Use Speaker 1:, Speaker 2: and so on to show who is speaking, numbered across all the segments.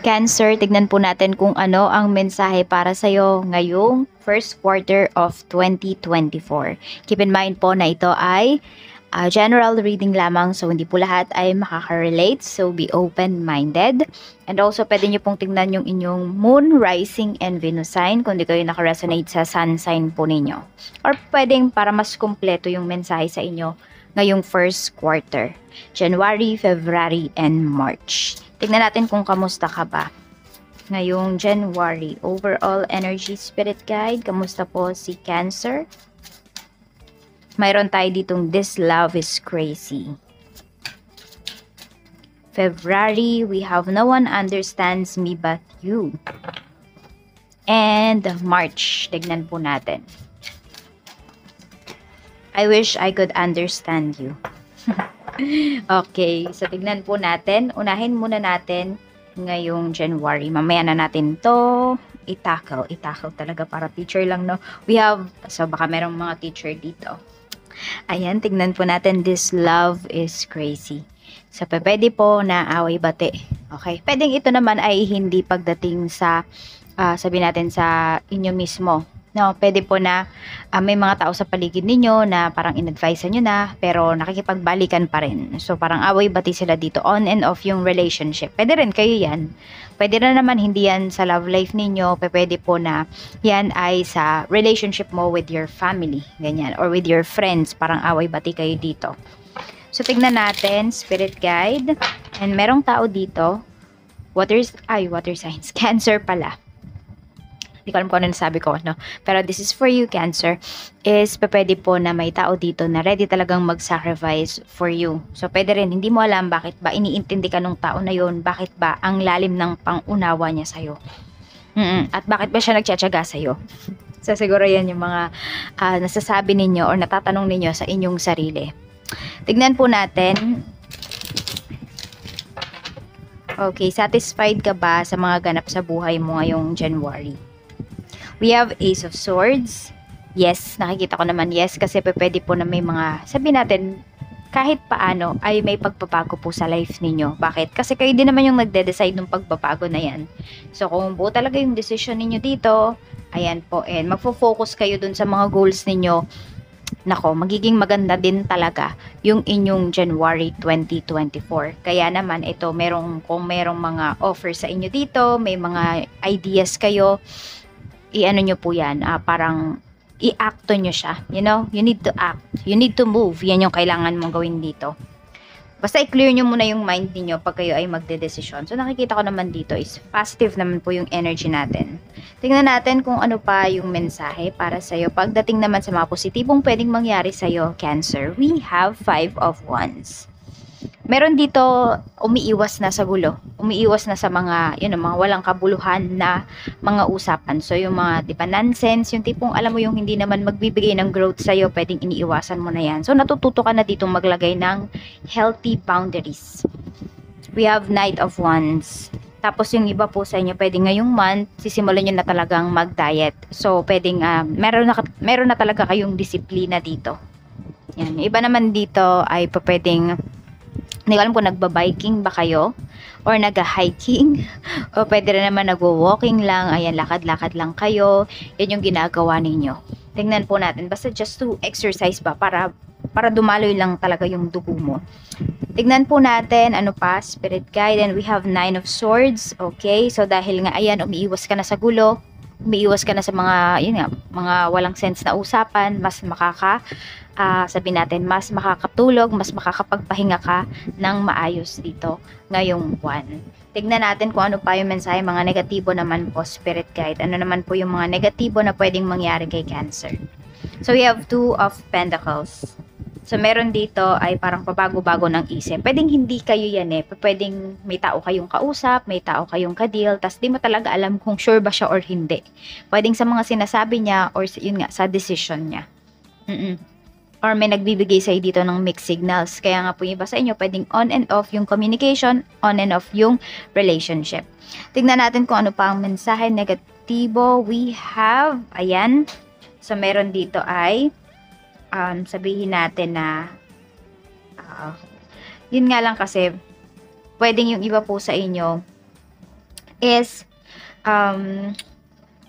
Speaker 1: Cancer, tignan po natin kung ano ang mensahe para sa'yo ngayong first quarter of 2024. Keep in mind po na ito ay general reading lamang, so hindi po lahat ay makaka-relate, so be open-minded. And also, pwede nyo pong tingnan yung inyong moon, rising, and Venus sign kung di kayo nakaresonate sa sun sign po ninyo. Or pwedeng para mas kumpleto yung mensahe sa inyo ngayong first quarter, January, February, and March. Tignan natin kung kamusta ka ba ngayong January. Overall energy spirit guide, kamusta po si Cancer? Mayroon tayo ditong this love is crazy. February, we have no one understands me but you. And March, tignan po natin. I wish I could understand you. Okay, so tignan po natin. Unahin muna natin ngayong January. Mamaya na natin to i-tackle. I-tackle talaga para teacher lang, no? We have, so baka merong mga teacher dito. Ayan, tignan po natin. This love is crazy. So, pwede po na away bate. Okay? Pwedeng ito naman ay hindi pagdating sa, sabi natin sa inyo mismo. No, pwede po na may mga tao sa paligid ninyo na parang in-advise nyo na pero nakikipagbalikan pa rin. So parang away-bati sila dito, on and off yung relationship. Pwede rin kayo yan. Pwede na naman hindi yan sa love life ninyo. Pwede po na yan ay sa relationship mo with your family. Ganyan. Or with your friends. Parang away-bati kayo dito. So tignan natin, spirit guide. And merong tao dito. Water signs. Cancer pala. Hindi ko alam kung ano nasabi ko, no? Pero this is for you, Cancer, is pwede po na may tao dito na ready talagang mag-sacrifice for you. So, pwede rin, hindi mo alam bakit ba iniintindi ka nung tao na yon, bakit ba ang lalim ng pangunawa niya sa'yo. At bakit ba siya nagtsatsaga sa'yo. So, siguro yan yung mga nasasabi ninyo or natatanong ninyo sa inyong sarili. Tignan po natin. Okay, satisfied ka ba sa mga ganap sa buhay mo ngayong January? We have Ace of Swords. Yes, nakikita ko naman yes kasi pwede po na may mga, sabi natin, kahit paano ay may pagbabago po sa life ninyo. Bakit? Kasi kayo din naman yung nagde-decide ng pagbabago na yan. So kung buo talaga yung decision ninyo dito, ayan po, and magfo-focus kayo dun sa mga goals ninyo, nako, magiging maganda din talaga yung inyong January 2024. Kaya naman ito, kung merong mga offer sa inyo dito, may mga ideas kayo, i-ano nyo po yan, parang i-acto nyo siya. You know, you need to act. You need to move. Yan yung kailangan mong gawin dito. Basta i-clear nyo muna yung mind niyo pag kayo ay magde-desisyon. So, nakikita ko naman dito is positive naman po yung energy natin. Tingnan natin kung ano pa yung mensahe para sa'yo. Pagdating naman sa mga positibong pwedeng mangyari sa'yo, Cancer, we have 5 of Wands. Meron dito umiiwas na sa gulo. Umiiwas na sa mga, mga walang kabuluhan na mga usapan. So, yung mga, di ba, nonsense, yung tipong, alam mo, yung hindi naman magbibigay ng growth sa'yo, pwedeng iniiwasan mo na yan. So, natututo ka na ditong maglagay ng healthy boundaries. We have Knight of Wands. Tapos, yung iba po sa inyo, pwedeng ngayong month, sisimulan nyo na talagang mag-diet. So, pwedeng, meron na talaga kayong disiplina dito. Yan. Yung iba naman dito ay pwedeng, hindi ko alam kung nagba-biking ba kayo or nag-hiking o pwede rin naman nagwo-walking lang, ayan, lakad-lakad lang kayo, yan yung ginagawa ninyo. Tingnan po natin, basta just to exercise ba para dumaloy lang talaga yung dugo mo. Tignan po natin, ano pa, spirit guide, and we have 9 of Swords. Okay, so dahil nga, ayan, umiiwas ka na sa gulo, umiiwas ka na sa mga, mga walang sense na usapan, mas sabi natin, mas makakatulog, mas makakapagpahinga ka ng maayos dito ngayong buwan. Tignan natin kung ano pa yung mensahe, mga negatibo naman po, spirit guide. Ano naman po yung mga negatibo na pwedeng mangyari kay Cancer. So, we have 2 of Pentacles. So, meron dito ay parang pabago-bago ng isip. Pwedeng hindi kayo yan Pwedeng may tao kayong kausap, may tao kayong kadil, tas di mo talaga alam kung sure ba siya or hindi. Pwedeng sa mga sinasabi niya or yun nga, sa decision niya. Or may nagbibigay sa'yo dito ng mixed signals. Kaya nga po yung iba sa inyo, pwedeng on and off yung communication, on and off yung relationship. Tignan natin kung ano pa ang mensahe negatibo. We have, ayan, so meron dito ay, sabihin natin na, yun nga lang kasi, pwedeng yung iba po sa inyo, is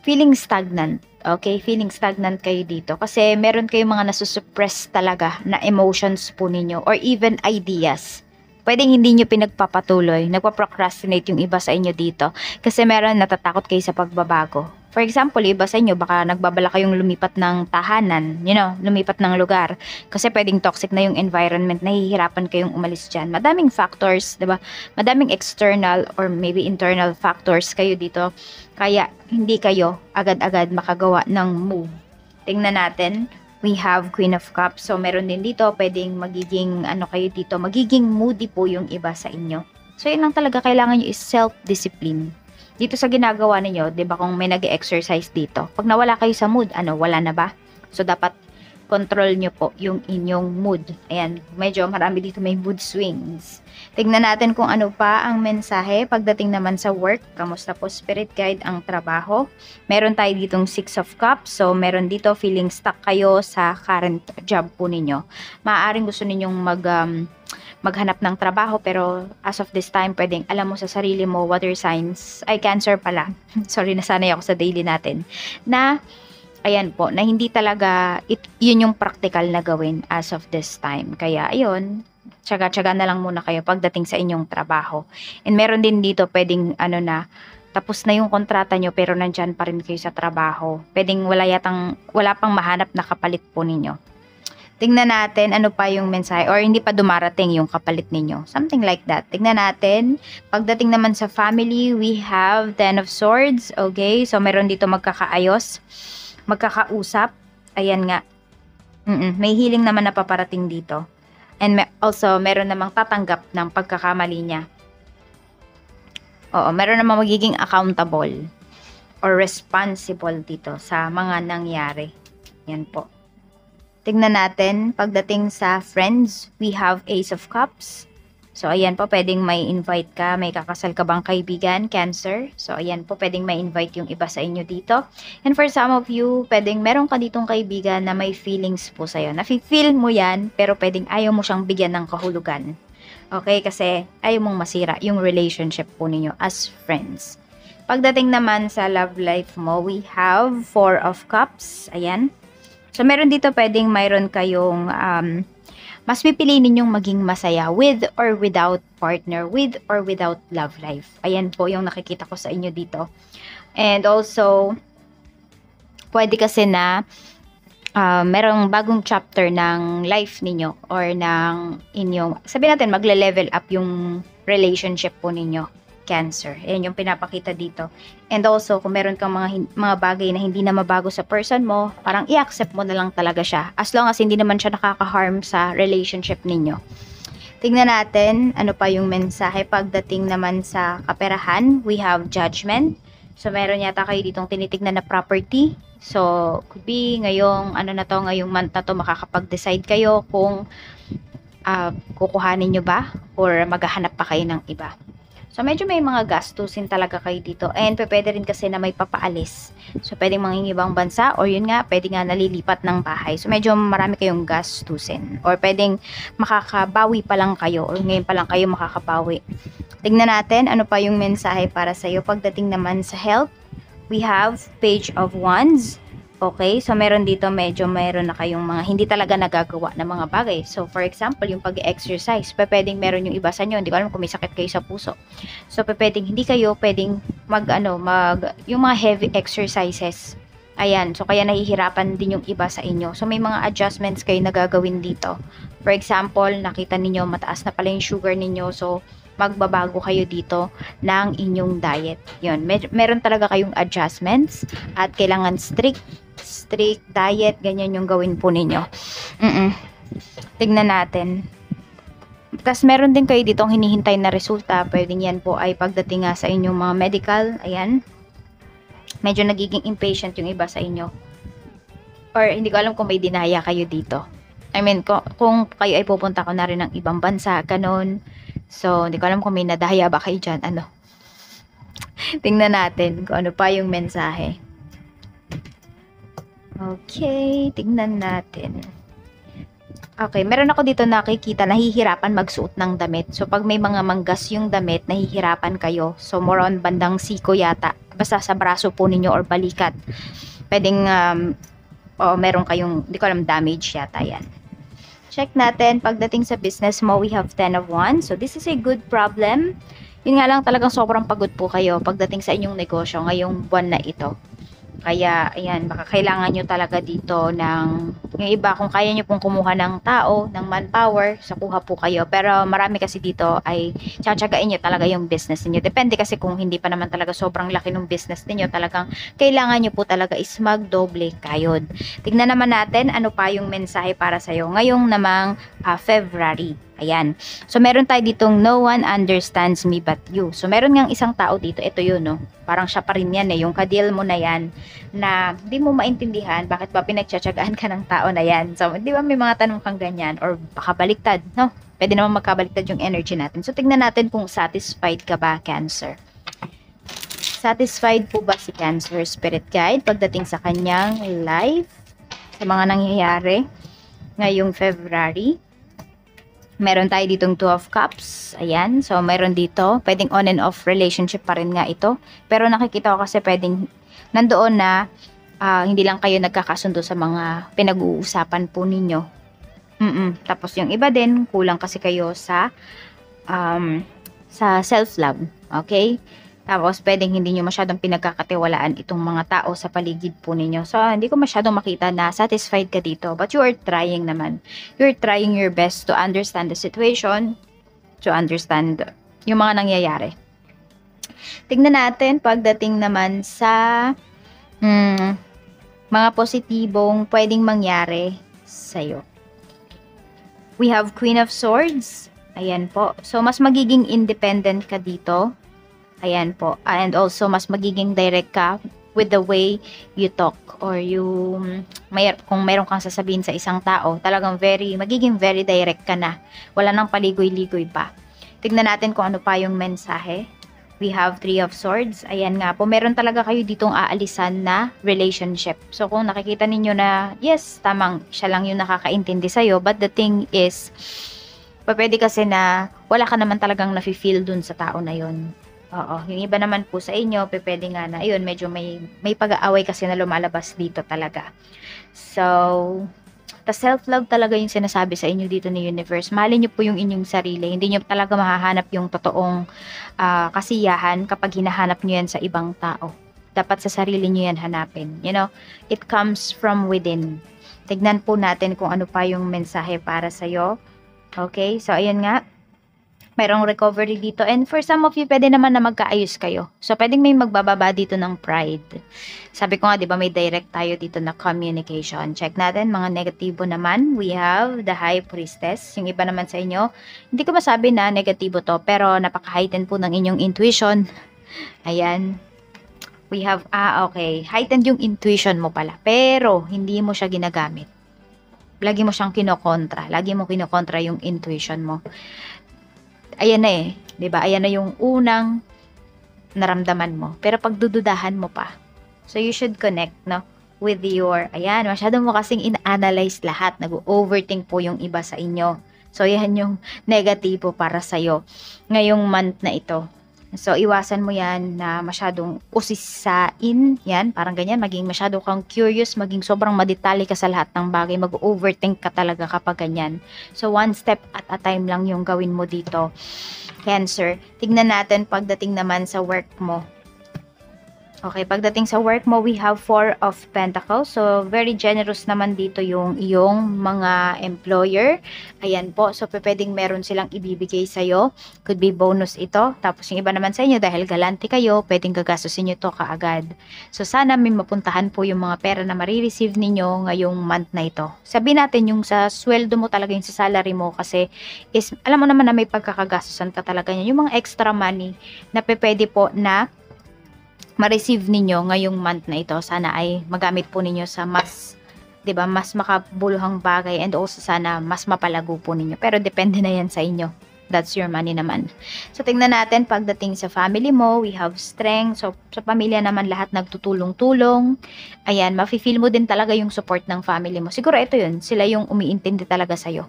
Speaker 1: feeling stagnant. Okay, feeling stagnant kayo dito kasi meron kayong mga nasusuppress talaga na emotions po ninyo or even ideas. Pwedeng hindi nyo pinagpapatuloy, nagpa-procrastinate yung iba sa inyo dito kasi meron natatakot kayo sa pagbabago. For example, iba sa inyo, baka nagbabala kayong lumipat ng tahanan, lumipat ng lugar kasi pwedeng toxic na yung environment, nahihirapan kayong umalis dyan. Madaming factors, diba? Madaming external or maybe internal factors kayo dito kaya hindi kayo agad-agad makagawa ng move. Tingnan natin. We have Queen of Cups. So, meron din dito, pwedeng magiging, kayo dito, magiging moody po yung iba sa inyo. So, yun lang talaga, kailangan nyo is self-discipline. Dito sa ginagawa ninyo, di ba kung may nag-exercise dito, pag nawala kayo sa mood, wala na ba? So, dapat control nyo po yung inyong mood. Ayan, medyo marami dito may mood swings. Tignan natin kung ano pa ang mensahe pagdating naman sa work. Kamusta po spirit guide ang trabaho? Meron tayo ditong 6 of Cups. So, meron dito feeling stuck kayo sa current job po ninyo. Maaaring gusto ninyong maghanap ng trabaho pero as of this time, pwedeng alam mo sa sarili mo, water signs, ay Cancer pala. Sorry, nasanay ako sa daily natin. Na ayan po, na hindi talaga yun yung practical na gawin as of this time. Kaya ayun, tsaga-tsaga na lang muna kayo pagdating sa inyong trabaho. And meron din dito pwedeng tapos na yung kontrata nyo pero nandyan pa rin kayo sa trabaho. Pwedeng wala pang mahanap na kapalit po ninyo. Tingnan natin ano pa yung mensahe or hindi pa dumarating yung kapalit ninyo. Something like that. Tingnan natin. Pagdating naman sa family, we have 10 of Swords. Okay, so meron dito magkakaayos, magkakausap. Ayan nga. May healing naman na paparating dito. And also, meron namang tatanggap ng pagkakamali niya. Oo, meron namang magiging accountable or responsible dito sa mga nangyari. Yan po. Tignan natin, pagdating sa friends, we have Ace of Cups. So, ayan po, pwedeng may invite ka, may kakasal ka bang kaibigan, Cancer. So, ayan po, pwedeng may invite yung iba sa inyo dito. And for some of you, pwedeng meron ka ditong kaibigan na may feelings po sa'yo. Nafe-feel mo yan, pero pwedeng ayaw mo siyang bigyan ng kahulugan. Okay, kasi ayaw mong masira yung relationship po ninyo as friends. Pagdating naman sa love life mo, we have 4 of Cups. Ayan. So, meron dito pwedeng mayroon kayong mas pipiliin ninyong maging masaya with or without partner, with or without love life. Ayan po yung nakikita ko sa inyo dito. And also, pwede kasi na merong bagong chapter ng life ninyo or ng inyong, sabihin natin, magle-level up yung relationship po ninyo, Cancer. Ayan yung pinapakita dito. And also, kung meron kang mga bagay na hindi na mabago sa person mo, parang i-accept mo na lang talaga siya. As long as hindi naman siya nakaka-harm sa relationship ninyo. Tingnan natin, ano pa yung mensahe pagdating naman sa kaperahan. We have Judgment. So, meron yata kayo ditong tinitignan na property. So, could be ngayong, ngayong month na to, makakapag-decide kayo kung kukuhanin nyo ba or maghahanap pa kayo ng iba. So, medyo may mga gastusin talaga kayo dito. And pwede rin kasi na may papaalis. So, pwedeng mangingibang bansa or yun nga, pwede nga nalilipat ng bahay. So, medyo marami kayong gastusin. Or pwedeng makakabawi pa lang kayo or ngayon pa lang kayo makakabawi. Tingnan natin ano pa yung mensahe para sa'yo. Pagdating naman sa health, we have Page of Wands. Okay, so meron dito meron na kayong mga hindi talaga nagagawa ng mga bagay. So for example, yung pag-exercise, pwedeng meron yung iba sa inyo, hindi ko alam kung may sakit kayo sa puso. So pwedeng hindi kayo pwedeng yung mga heavy exercises. Ayan, so kaya nahihirapan din yung iba sa inyo. So may mga adjustments kayo na gagawin dito. For example, nakita ninyo mataas na pala yung sugar ninyo, so magbabago kayo dito ng inyong diet. Yun, meron talaga kayong adjustments at kailangan strict diet, ganyan yung gawin po ninyo. Tignan natin. Tapos meron din kayo ditong hinihintay na resulta. Pwedeng yan po ay pagdating nga sa inyong mga medical. Ayan. Medyo nagiging impatient yung iba sa inyo. Or hindi ko alam kung may dinaya kayo dito. I mean, kung kayo ay pupunta ko na rin ng ibang bansa, ganun. So, hindi ko alam kung may nadaya ba kayo dyan. Tingnan natin kung ano pa yung mensahe. Okay, tingnan natin. Okay, meron ako dito nakikita nahihirapan magsuot ng damit. So pag may mga manggas yung damit, nahihirapan kayo. So more on bandang siko yata. Basta sa braso po ninyo or balikat. Pwedeng meron kayong, di ko alam, damage yata yan. Check natin, pagdating sa business mo, we have 10 of Wands. So this is a good problem. Yun nga lang, talagang sobrang pagod po kayo pagdating sa inyong negosyo ngayong buwan na ito. Kaya, ayan, baka kailangan nyo talaga dito ng, yung iba, kung kaya nyo pong kumuha ng tao, ng manpower, so kuha po kayo. Pero marami kasi dito ay tsatsagain nyo talaga yung business niyo. Depende kasi kung hindi pa naman talaga sobrang laki ng business niyo, talagang kailangan nyo po talaga is magdoble kayod. Tignan naman natin ano pa yung mensahe para sa'yo ngayong namang February. Ayan. So, meron tayo ditong no one understands me but you. So, meron ngang isang tao dito. Ito yun, no? Parang siya pa rin yan, eh. Yung kadil mo na yan na di mo maintindihan bakit ba pinagtsatsagaan ka ng tao na yan. So, di ba may mga tanong kang ganyan or baka baliktad, no? Pwede naman magkabaliktad yung energy natin. So, tignan natin kung satisfied ka ba, Cancer. Satisfied po ba si Cancer Spirit Guide pagdating sa kanyang life, sa mga nangyayari ngayong February? Meron tayo ditong 2 of Cups. Ayan. So, meron dito. Pwedeng on and off relationship pa rin nga ito. Pero nakikita ko kasi pwedeng nandoon na hindi lang kayo nagkakasundo sa mga pinag-uusapan po ninyo. Tapos yung iba din, kulang kasi kayo sa self-love. Okay? Tapos, pwedeng hindi nyo masyadong pinagkakatiwalaan itong mga tao sa paligid po ninyo. So, hindi ko masyadong makita na satisfied ka dito. But you are trying naman. You're trying your best to understand the situation, to understand yung mga nangyayari. Tignan natin pagdating naman sa mga positibong pwedeng mangyari sa'yo. We have Queen of Swords. Ayan po. So, mas magiging independent ka dito. Ayan po. And also, mas magiging direct ka with the way you talk or kung meron kang sasabihin sa isang tao, talagang magiging very direct ka na. Wala nang paligoy-ligoy pa. Tignan natin kung ano pa yung mensahe. We have 3 of Swords. Ayan nga po, meron talaga kayo ditong aalisan na relationship. So, kung nakikita ninyo na, yes, tamang, siya lang yung nakakaintindi sa'yo, but the thing is, pwede kasi na wala ka naman talagang nafe-feel dun sa tao na yun. Oo, yung iba naman po sa inyo, pwede nga na, ayun, medyo may pag-aaway kasi na lumalabas dito talaga. So, the self-love talaga yung sinasabi sa inyo dito ni Universe. Mahalin nyo po yung inyong sarili. Hindi nyo talaga mahahanap yung totoong kasiyahan kapag hinahanap nyo yan sa ibang tao. Dapat sa sarili nyo yan hanapin. You know, it comes from within. Tignan po natin kung ano pa yung mensahe para sa'yo. Okay, so ayun nga. Merong recovery dito. And for some of you, pwede naman na magkaayos kayo. So, pwedeng may magbababa dito ng pride. Sabi ko nga, di ba, may direct tayo dito na communication. Check natin, mga negatibo naman. We have the High Priestess. Yung iba naman sa inyo, hindi ko masabi na negatibo to, pero napaka-heightened po ng inyong intuition. Ayan. We have, okay. Heightened yung intuition mo pala. Pero, hindi mo siya ginagamit. Lagi mo siyang kinokontra. Lagi mo kinokontra yung intuition mo. Ayan na eh, 'di ba? Ayan na yung unang naramdaman mo. Pero pagdududahan mo pa. So you should connect, no, with your, ayan, masyado mo kasing in-analyze lahat. Nag-overthink po yung iba sa inyo. So yan yung negatibo para sa iyo ngayong month na ito. So, iwasan mo yan na masyadong usisain, yan, parang ganyan, maging masyado kang curious, maging sobrang madetali ka sa lahat ng bagay, mag-overthink ka talaga kapag ganyan. So, one step at a time lang yung gawin mo dito, Cancer. Tignan natin pagdating naman sa work mo. Okay, pagdating sa work mo, we have 4 of Pentacles. So, very generous naman dito yung iyong mga employer. Ayan po. So, pwedeng meron silang ibibigay sa'yo. Could be bonus ito. Tapos, yung iba naman sa inyo, dahil galante kayo, pwedeng gagastusin nyo to kaagad. So, sana may mapuntahan po yung mga pera na marireceive ninyo ngayong month na ito. Sabihin natin yung sa sweldo mo talaga, yung sa salary mo, kasi is, alam mo naman na may pagkakagastusan ka talaga niya. Yung mga extra money na pwede po na ma-receive ninyo ngayong month na ito, sana ay magamit po ninyo sa mas, 'di ba, mas makabuluhang bagay, and also sana mas mapalago po ninyo. Pero depende na yan sa inyo. That's your money naman. So, tingnan natin pagdating sa family mo, we have strength. So, sa pamilya naman lahat nagtutulong-tulong. Ayan, mafe-feel mo din talaga yung support ng family mo. Siguro ito yun, sila yung umiintindi talaga sa'yo.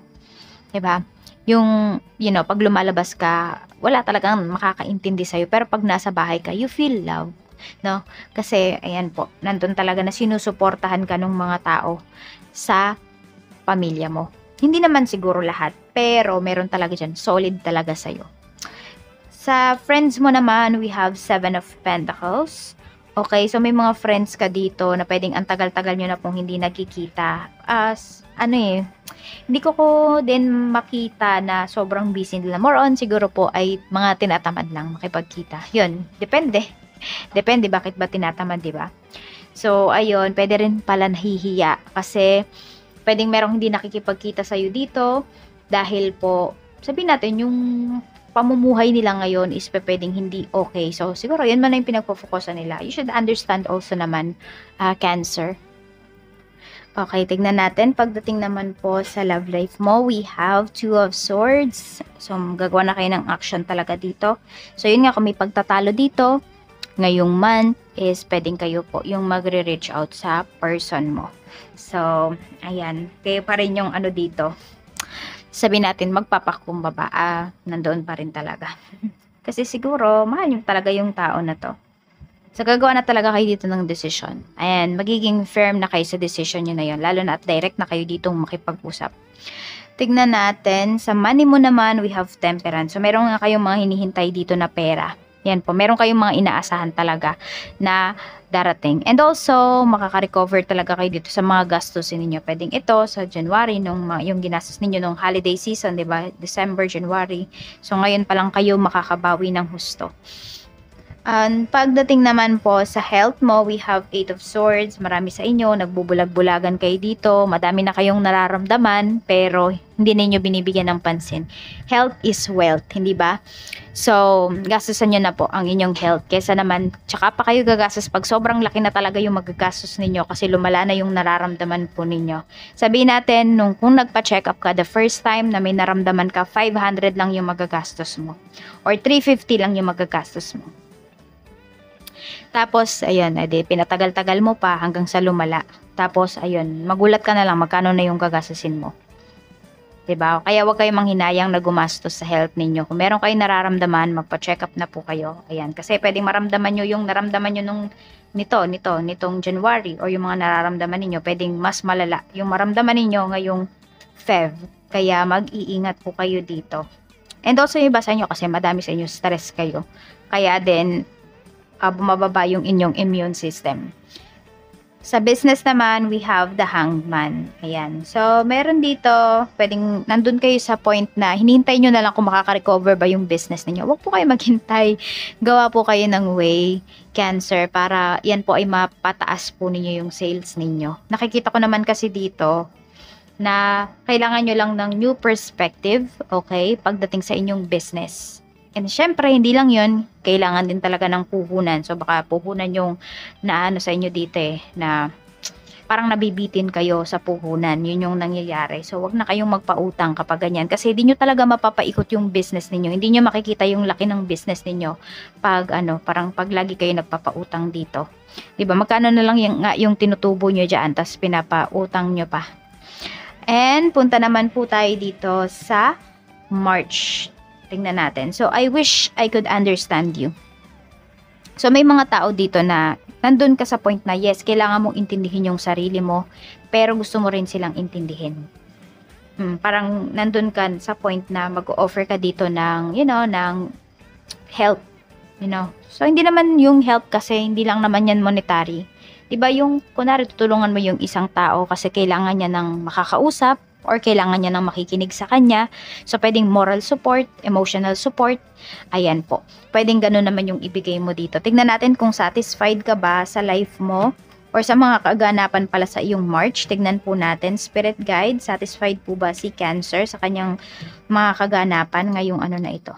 Speaker 1: Diba? Yung, pag lumalabas ka, wala talagang makakaintindi sa'yo. Pero pag nasa bahay ka, you feel love. No? Kasi, ayan po, nandun talaga na sinusuportahan ka ng mga tao sa pamilya mo. Hindi naman siguro lahat, pero meron talaga dyan, solid talaga sa'yo. Sa friends mo naman, we have 7 of Pentacles. Okay, so may mga friends ka dito na pwedeng ang tagal-tagal nyo na pong hindi nagkikita. Hindi ko din makita na sobrang busy nila. More on siguro po ay mga tinatamad lang makipagkita. Yun, depende. Depende bakit ba tinatamad, di ba? So, ayun, pwede rin pala nahihiya kasi pwedeng merong hindi nakikipagkita sa'yo dito dahil po, sabihin natin, yung pamumuhay nila ngayon is pwedeng hindi okay. So, siguro, yan man na yung pinagpo-focusan nila. You should understand also naman, Cancer. Okay, tignan natin. Pagdating naman po sa love life mo, we have 2 of Swords. So, gagawa na kayo ng action talaga dito. So, yun nga, kung may pagtatalo dito, ngayong month is pwedeng kayo po yung magre-reach out sa person mo. So, ayan. Kayo pa rin yung dito. Sabihin natin, magpapakumbaba. Nandoon pa rin talaga. Kasi siguro, mahal yung talaga yung tao na to. So, gagawa na talaga kayo dito ng decision. Ayan, magiging firm na kayo sa decision nyo na yun. Lalo na at direct na kayo dito makipag-usap. Tignan natin, sa money mo naman, we have Temperance. So, meron nga kayong mga hinihintay dito na pera. Yan po, meron kayong mga inaasahan talaga na darating. And also, makaka-recover talaga kayo dito sa mga gastos ninyo. Pwedeng ito sa January, yung ginastos ninyo nung holiday season, di ba? December, January. So, ngayon pa lang kayo makakabawi ng husto. Pagdating naman po sa health mo, we have 8 of Swords. Marami sa inyo, nagbubulag-bulagan kayo dito. Madami na kayong nararamdaman, pero hindi ninyo binibigyan ng pansin. Health is wealth, hindi ba? So, gastusan nyo na po ang inyong health. Kesa naman, tsaka pa kayo gagastos pag sobrang laki na talaga yung magagastos ninyo kasi lumala na yung nararamdaman po ninyo. Sabihin natin, kung nagpa-check up ka the first time na may naramdaman ka, 500 lang yung magagastos mo. Or 350 lang yung magagastos mo. Tapos, ayun, pinatagal-tagal mo pa hanggang sa lumala. Tapos, ayun, magulat ka na lang magkano na yung gagastusin mo. 'Di ba? Kaya wag kayong manghinayang na gumastos sa health ninyo. Kung meron kayong nararamdaman, magpa-check up na po kayo. Ayan, kasi pwedeng maramdaman nyo yung naramdaman nyo nitong January or yung mga nararamdaman ninyo, pwedeng mas malala yung maramdaman ninyo ngayong Feb. Kaya mag-iingat po kayo dito. And also yung iba sa inyo kasi madami sa inyo stress kayo. Kaya din bumababa yung inyong immune system. Sa business naman, we have the Hanged Man. Ayan. So, meron dito, pwedeng nandun kayo sa point na hinihintay nyo na lang kung makaka-recover ba yung business ninyo. Huwag po kayo maghintay. Gawa po kayo ng way, Cancer, para yan po ay mapataas po ninyo yung sales ninyo. Nakikita ko naman kasi dito na kailangan nyo lang ng new perspective, okay, pagdating sa inyong business. And syempre, hindi lang yun, kailangan din talaga ng puhunan. So, baka puhunan yung naano sa inyo dito na parang nabibitin kayo sa puhunan. Yun yung nangyayari. So, wag na kayong magpautang kapag ganyan. Kasi hindi nyo talaga mapapaikot yung business ninyo. Hindi nyo makikita yung laki ng business ninyo pag parang pag lagi kayo nagpapautang dito. Diba? Magkano na lang yung tinutubo nyo dyan, tapos pinapautang nyo pa. And, punta naman po tayo dito sa March. Tingnan natin. So, I wish I could understand you. So, may mga tao dito na nandun ka sa point na yes, kailangan mong intindihin yung sarili mo, pero gusto mo rin silang intindihin. Parang nandun ka sa point na mag-offer ka dito ng, ng help. So, hindi naman yung help kasi hindi lang naman yan monetary. Diba yung, kunwari, tutulungan mo yung isang tao kasi kailangan niya ng makakausap, or kailangan niya ng makikinig sa kanya. So, pwedeng moral support, emotional support. Ayan po. Pwedeng ganun naman yung ibigay mo dito. Tignan natin kung satisfied ka ba sa life mo or sa mga kaganapan pala sa iyong March. Tignan po natin. Spirit guide, satisfied po ba si Cancer sa kanyang mga kaganapan ngayong na ito?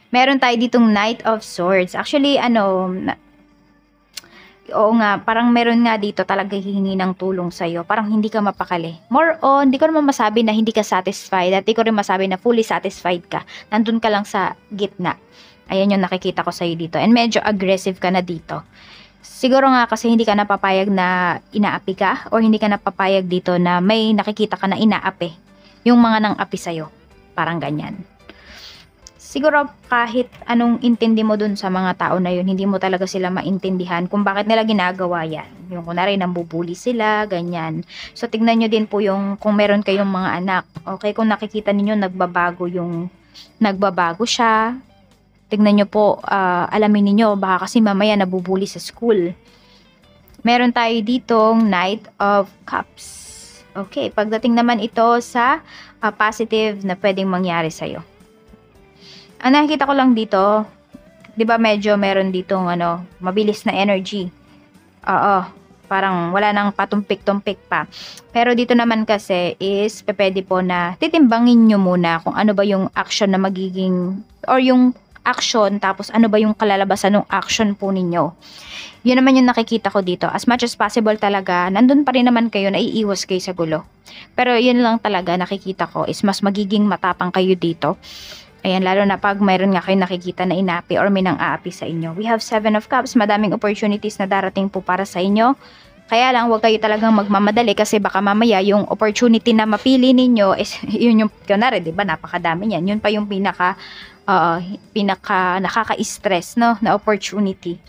Speaker 1: Meron tayo ditong Knight of Swords. Actually, Oo nga, parang meron nga dito talaga hihingi ng tulong sa'yo. Parang hindi ka mapakali. More on, di ko naman masabi na hindi ka satisfied at di ko rin masabi na fully satisfied ka. Nandun ka lang sa gitna. Ayan yung nakikita ko sa'yo dito. And medyo aggressive ka na dito. Siguro nga kasi hindi ka napapayag na inaapi ka or hindi ka napapayag dito na may nakikita ka na inaapi. Yung mga nang api sa'yo. Parang ganyan. Siguro kahit anong intindi mo dun sa mga tao na yun, hindi mo talaga sila maintindihan kung bakit nila ginagawa yan. Yung kunwari, nambubuli sila, ganyan. So, tignan nyo din po yung kung meron kayong mga anak. Okay, kung nakikita ninyo nagbabago siya. Tignan nyo po, alamin niyo baka kasi mamaya nabubuli sa school. Meron tayo ditong Knight of Cups. Okay, pagdating naman ito sa positive na pwedeng mangyari sa'yo. Ang nakikita ko lang dito, 'di ba medyo meron ditong mabilis na energy. Oo, parang wala nang patumpik-tumpik pa. Pero dito naman kasi is pwede po na titimbangin nyo muna kung ano ba yung action na magiging or yung action tapos ano ba yung kalalabasan ng action po ninyo. Yun naman yung nakikita ko dito. As much as possible talaga, nandun pa rin naman kayo, naiiwas kayo sa gulo. Pero yun lang talaga nakikita ko is mas magiging matapang kayo dito. Ayan, lalo na pag mayroon nga kayo nakikita na inapi or may nang aapi sa inyo. We have 7 of Cups. Madaming opportunities na darating po para sa inyo. Kaya lang, huwag kayo talagang magmamadali kasi baka mamaya yung opportunity na mapili ninyo is yun yung, kunwari, diba, napakadami niyan. Yun pa yung pinaka nakaka-stress, no, na opportunity.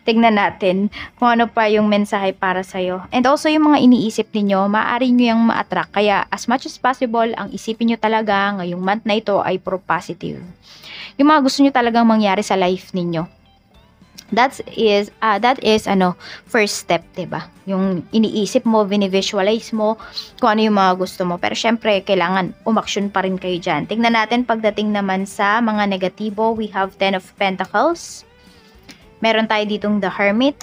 Speaker 1: Tignan natin kung ano pa yung mensahe para sa'yo. And also yung mga iniisip ninyo, maaari nyo yung ma-attract. Kaya as much as possible, ang isipin nyo talaga ngayong month na ito ay positive. Yung mga gusto nyo talagang mangyari sa life ninyo. That is first step, 'di ba? Yung iniisip mo, visualize mo kung ano yung mga gusto mo. Pero syempre, kailangan umaksyon pa rin kayo diyan. Tingnan natin pagdating naman sa mga negatibo, we have 10 of Pentacles. Meron tayo ditong the Hermit.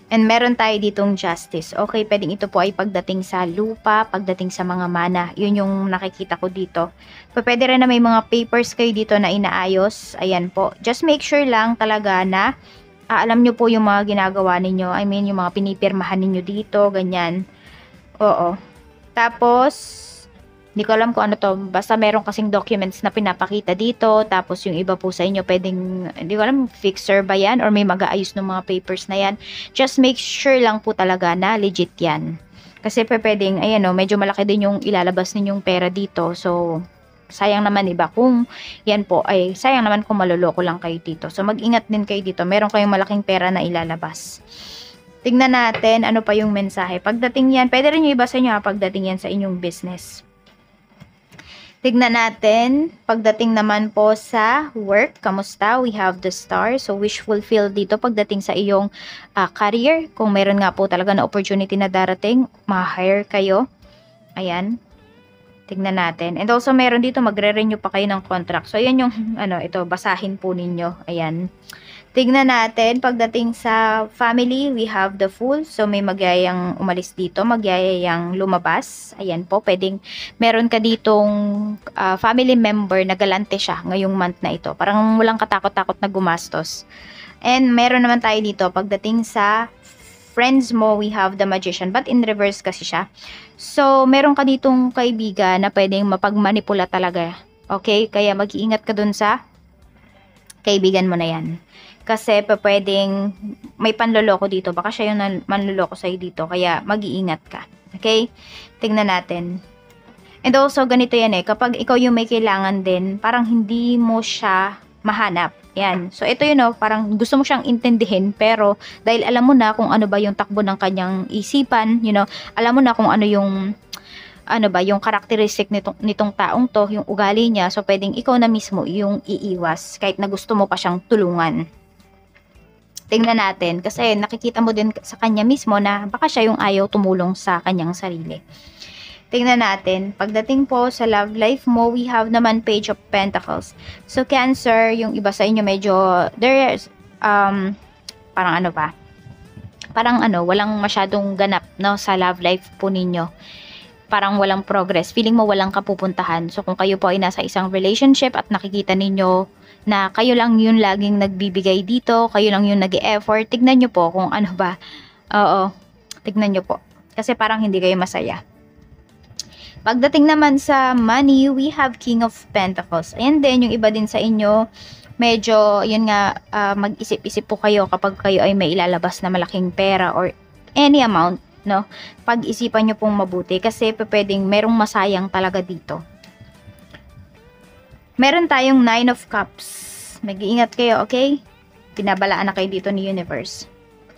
Speaker 1: And meron tayo ditong Justice. Okay, pwedeng ito po ay pagdating sa lupa, pagdating sa mga mana. Yun yung nakikita ko dito. Pwede rin na may mga papers kayo dito na inaayos. Ayan po. Just make sure lang talaga na alam nyo po yung mga ginagawa ninyo. I mean, yung mga pinipirmahan ninyo dito, ganyan. Oo. Tapos, hindi ko alam kung ano to. Basta meron kasing documents na pinapakita dito. Tapos yung iba po sa inyo pwedeng, hindi ko alam, fixer ba yan? Or may mag-aayos ng mga papers na yan. Just make sure lang po talaga na legit yan. Kasi pwedeng, ayan o, medyo malaki din yung ilalabas ninyong pera dito. So, sayang naman iba kung yan po ay, sayang naman kung maloloko lang kayo dito. So, mag-ingat din kayo dito. Meron kayong malaking pera na ilalabas. Tignan natin ano pa yung mensahe. Pagdating yan, pwede rin yung iba sa inyo pagdating yan sa inyong business. Tignan natin, pagdating naman po sa work, kamusta? We have the star. So, wish fulfilled dito pagdating sa iyong career. Kung meron nga po talaga na opportunity na darating, ma-hire kayo. Ayan. Tignan natin. And also, meron dito, magre-renew pa kayo ng contract. So, ayan yung, ito, basahin po ninyo. Ayan. Tignan natin, pagdating sa family, we have the Fool. So, may magyayang umalis dito, magyayang lumabas. Ayan po, pwedeng meron ka ditong family member na galante siya ngayong month na ito. Parang walang katakot-takot na gumastos. And meron naman tayo dito, pagdating sa friends mo, we have the Magician. But in reverse kasi siya. So, meron ka ditong kaibigan na pwedeng mapagmanipula talaga. Okay? Kaya mag-iingat ka dun sa kaibigan mo na yan. Kasi pwedeng may panloloko dito. Baka siya yung manloloko sa'yo dito. Kaya mag-iingat ka. Okay? Tingnan natin. And also, ganito yan kapag ikaw yung may kailangan din, parang hindi mo siya mahanap. Yan. So, ito yun parang gusto mo siyang intindihin. Pero, dahil alam mo na kung ano ba yung takbo ng kanyang isipan, alam mo na kung ano yung yung karakteristik nitong taong to, yung ugali niya. So, pwedeng ikaw na mismo yung iiwas kahit na gusto mo pa siyang tulungan. Tingnan natin kasi nakikita mo din sa kanya mismo na baka siya yung ayaw tumulong sa kanyang sarili. Tingnan natin, pagdating po sa love life mo, we have naman Page of Pentacles. So, Cancer, yung iba sa inyo medyo, there's, parang walang masyadong ganap, sa love life po ninyo. Parang walang progress. Feeling mo walang kapupuntahan. So, kung kayo po ay nasa isang relationship at nakikita ninyo na kayo lang yung laging nagbibigay dito, kayo lang yung nag-e-effort. Tignan nyo po kung ano ba. Oo, tignan nyo po. Kasi parang hindi kayo masaya. Pagdating naman sa money, we have King of Pentacles. Ayan din, yung iba din sa inyo, medyo, yun nga, mag-isip-isip po kayo kapag kayo ay may ilalabas na malaking pera or any amount, no? Pag-isipan nyo pong mabuti kasi pwedeng merong masayang talaga dito. Meron tayong 9 of Cups. Mag-iingat kayo, okay? Pinabalaan na kayo dito ni Universe.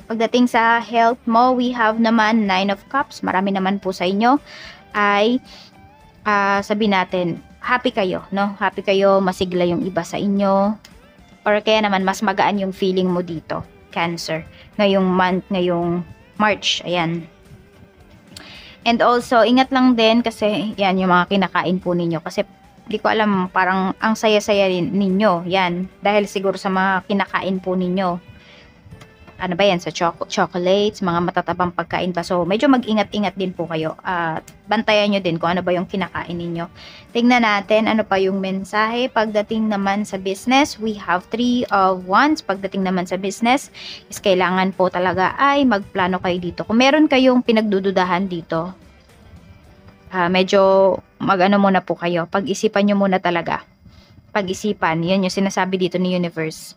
Speaker 1: Pagdating sa health mo, we have naman 9 of Cups. Marami naman po sa inyo ay sabihin natin, happy kayo, no? Happy kayo, masigla yung iba sa inyo. Or kaya naman, mas magaan yung feeling mo dito, Cancer. Ngayong month, ngayong March, ayan. And also, ingat lang din kasi yan yung mga kinakain po ninyo. Kasi di ko alam, parang ang saya-saya ninyo. Yan, dahil siguro sa mga kinakain po ninyo. Ano ba yan? Sa chocolates, mga matatabang pagkain ba? So, medyo mag-ingat-ingat din po kayo. At bantayan nyo din kung ano ba yung kinakain ninyo. Tingnan natin ano pa yung mensahe. Pagdating naman sa business, we have 3 of Wands. Pagdating naman sa business, is kailangan po talaga ay magplano kayo dito. Kung meron kayong pinagdududahan dito, medyo mag-ano muna po kayo. Pag-isipan nyo muna talaga. Pag-isipan. Yan yung sinasabi dito ni Universe.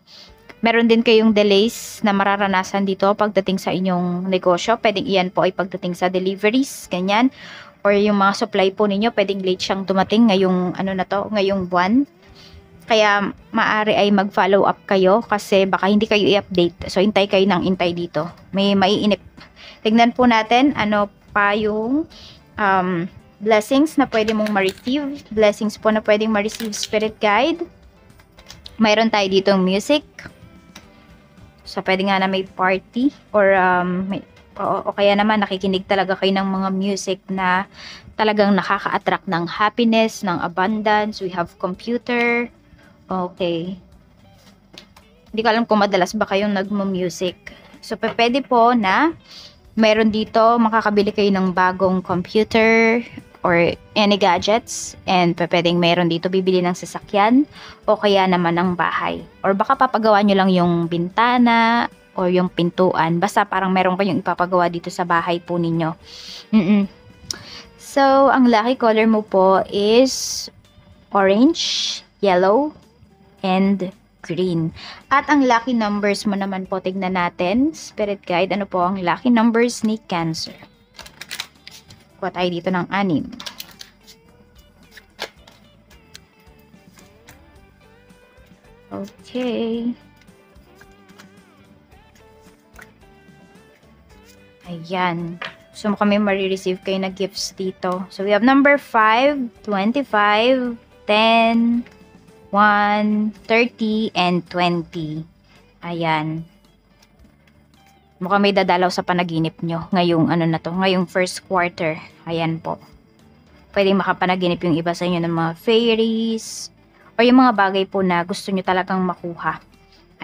Speaker 1: Meron din kayong delays na mararanasan dito pagdating sa inyong negosyo. Pwedeng iyan po ay pagdating sa deliveries, ganyan. Or yung mga supply po ninyo, pwedeng late siyang dumating ngayong, ngayong buwan. Kaya maaari ay mag-follow up kayo kasi baka hindi kayo i-update. So, intay kayo ng intay dito. May maiinip. Tignan po natin ano pa yung blessings na pwede mong ma-receive. Blessings po na pwedeng ma-receive, Spirit Guide. Mayroon tayo ditong music. So, pwede nga na may party or o kaya naman nakikinig talaga kayo ng mga music na talagang nakaka-attract ng happiness, ng abundance. We have computer. Okay. Hindi ko alam kung madalas ba kayong nagmo-music. So, pwede po na meron dito, makakabili kayo ng bagong computer or any gadgets, and pwedeng meron dito bibili ng sasakyan o kaya naman ng bahay. Or baka papagawa nyo lang yung bintana or yung pintuan. Basta parang meron kayong ipapagawa dito sa bahay po ninyo. So, ang lucky color mo po is orange, yellow, and green. At ang lucky numbers mo naman po, tignan natin. Spirit Guide, ano po ang lucky numbers ni Cancer? Kuha tayo dito ng 6. Okay. Ayan. So, kami marireceive kayo na gifts dito. So, we have number 5, 25, 10, 1, 30, and 20. Ayan. Mukhang may dadalaw sa panaginip nyo ngayong ngayong first quarter. Ayan po. Pwedeng makapanaginip yung iba sa inyo ng mga fairies o yung mga bagay po na gusto nyo talagang makuha.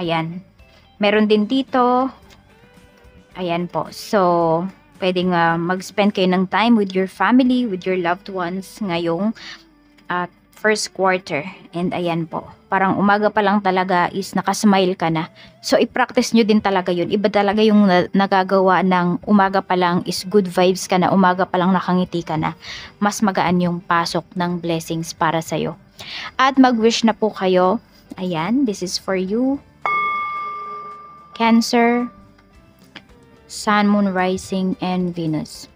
Speaker 1: Ayan. Meron din dito. Ayan po. So, pwedeng mag-spend kayo ng time with your family, with your loved ones ngayong first quarter. And ayan po. Parang umaga pa lang talaga is nakasmile ka na. So, i-practice nyo din talaga yun. Iba talaga yung nagagawa ng umaga pa lang is good vibes ka na. Umaga pa lang nakangiti ka na. Mas magaan yung pasok ng blessings para sa'yo. At mag-wish na po kayo. Ayan, this is for you. Cancer, Sun, Moon, Rising, and Venus.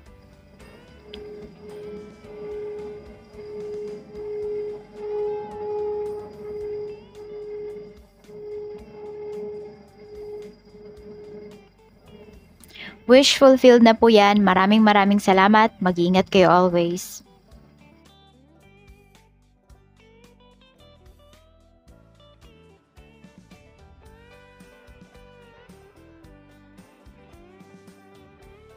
Speaker 1: Wish fulfilled na po yan. Maraming salamat. Mag-iingat kayo always.